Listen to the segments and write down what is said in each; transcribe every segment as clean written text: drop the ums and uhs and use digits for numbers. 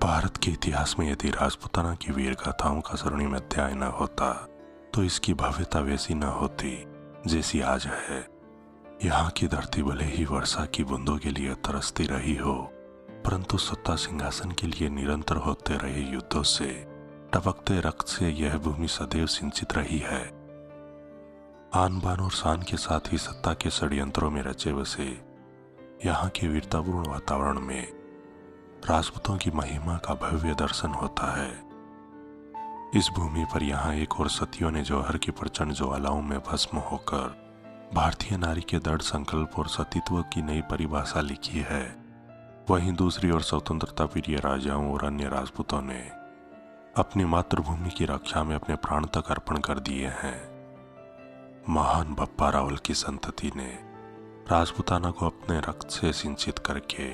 भारत के इतिहास में यदि राजपूताना की वीर गाथाओं का स्वर्णिम अध्याय न होता तो इसकी भव्यता वैसी न होती जैसी आज है। यहाँ की धरती भले ही वर्षा की बूंदों के लिए तरसती रही हो, परंतु सत्ता सिंहासन के लिए निरंतर होते रहे युद्धों से टपकते रक्त से यह भूमि सदैव सिंचित रही है। आन बान और शान के साथ ही सत्ता के षड्यंत्रों में रचे बसे यहाँ के वीरतापूर्ण वातावरण में राजपूतों की महिमा का भव्य दर्शन होता है। इस भूमि पर यहाँ एक और सतियों ने जौहर की प्रचंड ज्वालाओं में भस्म होकर भारतीय नारी के दृढ़ संकल्प और सतीत्व की नई परिभाषा लिखी है। वहीं दूसरी ओर स्वतंत्रता प्रिय राजाओं और अन्य राजपूतों ने अपनी मातृभूमि की रक्षा में अपने प्राण तक अर्पण कर दिए हैं। महान बप्पा रावल की संतति ने राजपूताना को अपने रक्त से सिंचित करके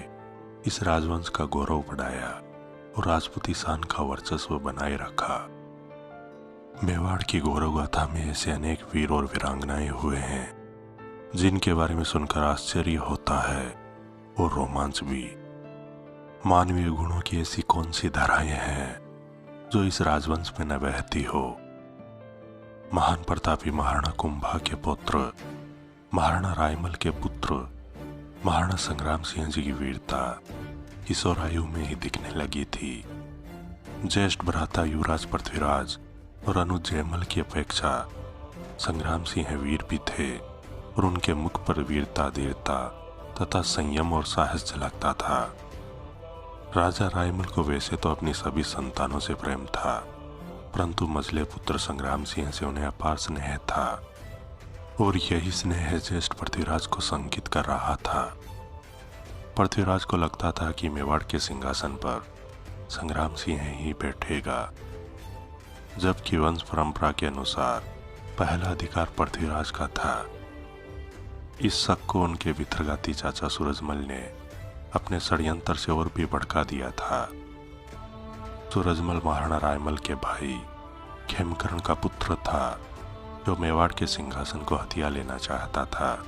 इस राजवंश का गौरव बढ़ाया और राजपूती शान का वर्चस्व बनाए रखा। मेवाड़ की गौरव गाथा में ऐसे अनेक वीर और वीरांगनाएं हुए हैं जिनके बारे में सुनकर आश्चर्य होता है और रोमांच भी। मानवीय गुणों की ऐसी कौन सी धाराएं हैं जो इस राजवंश में न बहती हो। महान प्रतापी महाराणा कुंभा के पुत्र महाराणा रायमल के पुत्र महाराणा संग्राम सिंह जी की वीरता किशोर आयु में ही दिखने लगी थी। ज्येष्ठ भ्राता युवराज पृथ्वीराज और अनुज जयमल की अपेक्षा संग्राम सिंह वीर भी थे और उनके मुख पर वीरता धीरता तथा संयम और साहस झलकता था। राजा रायमल को वैसे तो अपनी सभी संतानों से प्रेम था, परंतु मझले पुत्र संग्राम सिंह से उन्हें अपार स्नेह था और यही स्नेह ज्येष्ठ पृथ्वीराज को संकित कर रहा था। पृथ्वीराज को लगता था कि मेवाड़ के सिंहासन पर संग्राम सिंह ही बैठेगा, जबकि वंश परंपरा के अनुसार पहला अधिकार पृथ्वीराज का था। इस शक को उनके भितरघाती चाचा सूरजमल ने अपने षड्यंत्र से और भी भड़का दिया था। सूरजमल महाराणा रायमल के भाई खेमकरण का पुत्र था जो मेवाड़ के सिंहासन को हथिया लेना चाहता था।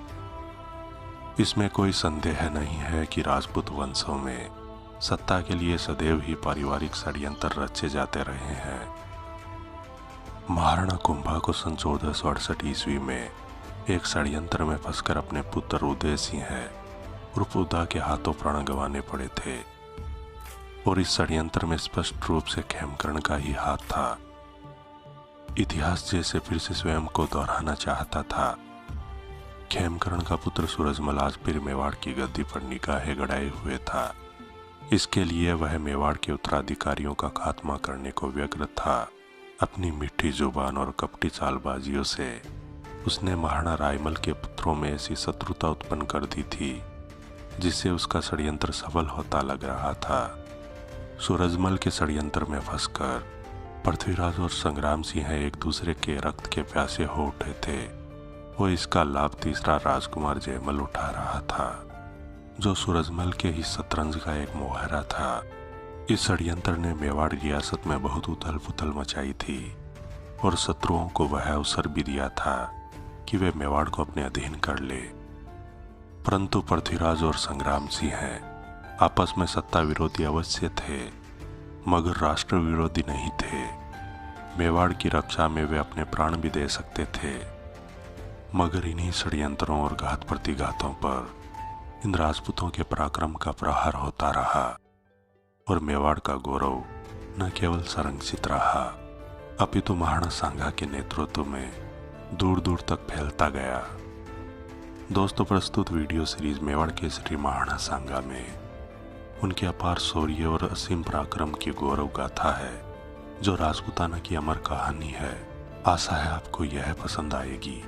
इसमें कोई संदेह नहीं है कि राजपूत वंशों में सत्ता के लिए सदैव ही पारिवारिक षड्यंत्र रचे जाते रहे हैं। महाराणा कुंभा को सन 1468 ईस्वी में एक षड्यंत्र में फंसकर अपने पुत्र उदय सिंह उर्फ उदा के हाथों प्राण गंवाने पड़े थे और इस षड्यंत्र में स्पष्ट रूप से खेमकरण का ही हाथ था। इतिहास जैसे फिर से स्वयं को दोहराना चाहता था। खेमकरण का पुत्र सूरजमल आज फिर मेवाड़ की गद्दी पर निगाहें गड़ाए हुए था। इसके लिए वह मेवाड़ के उत्तराधिकारियों का खात्मा करने को व्यग्र था। अपनी मीठी जुबान और कपटी चालबाजियों से उसने महाराणा रायमल के पुत्रों में ऐसी शत्रुता उत्पन्न कर दी थी जिससे उसका षड्यंत्र सफल होता लग रहा था। सूरजमल के षड्यंत्र में फंसकर पृथ्वीराज और संग्राम सिंह एक दूसरे के रक्त के प्यासे हो उठे थे और इसका लाभ तीसरा राजकुमार जयमल उठा रहा था जो सूरजमल के ही शतरंज का एक मोहरा था। इस षड्यंत्र ने मेवाड़ रियासत में बहुत उथल पुथल मचाई थी और शत्रुओं को वह अवसर भी दिया था कि वे मेवाड़ को अपने अधीन कर ले, परंतु पृथ्वीराज और संग्राम सिंह आपस में सत्ता विरोधी अवश्य थे मगर राष्ट्र विरोधी नहीं थे। मेवाड़ की रक्षा में वे अपने प्राण भी दे सकते थे, मगर इन्हीं षड्यंत्रों और घात प्रतिघातों पर इन राजपूतों के पराक्रम का प्रहार होता रहा और मेवाड़ का गौरव न केवल संरक्षित रहा अपितु महाराणा सांगा के नेतृत्व में दूर दूर तक फैलता गया। दोस्तों, प्रस्तुत वीडियो सीरीज मेवाड़ के श्री महाराणा सांगा में उनके अपार शौर्य और असीम पराक्रम की गौरव गाथा है जो राजपूताना की अमर कहानी है। आशा है आपको यह पसंद आएगी।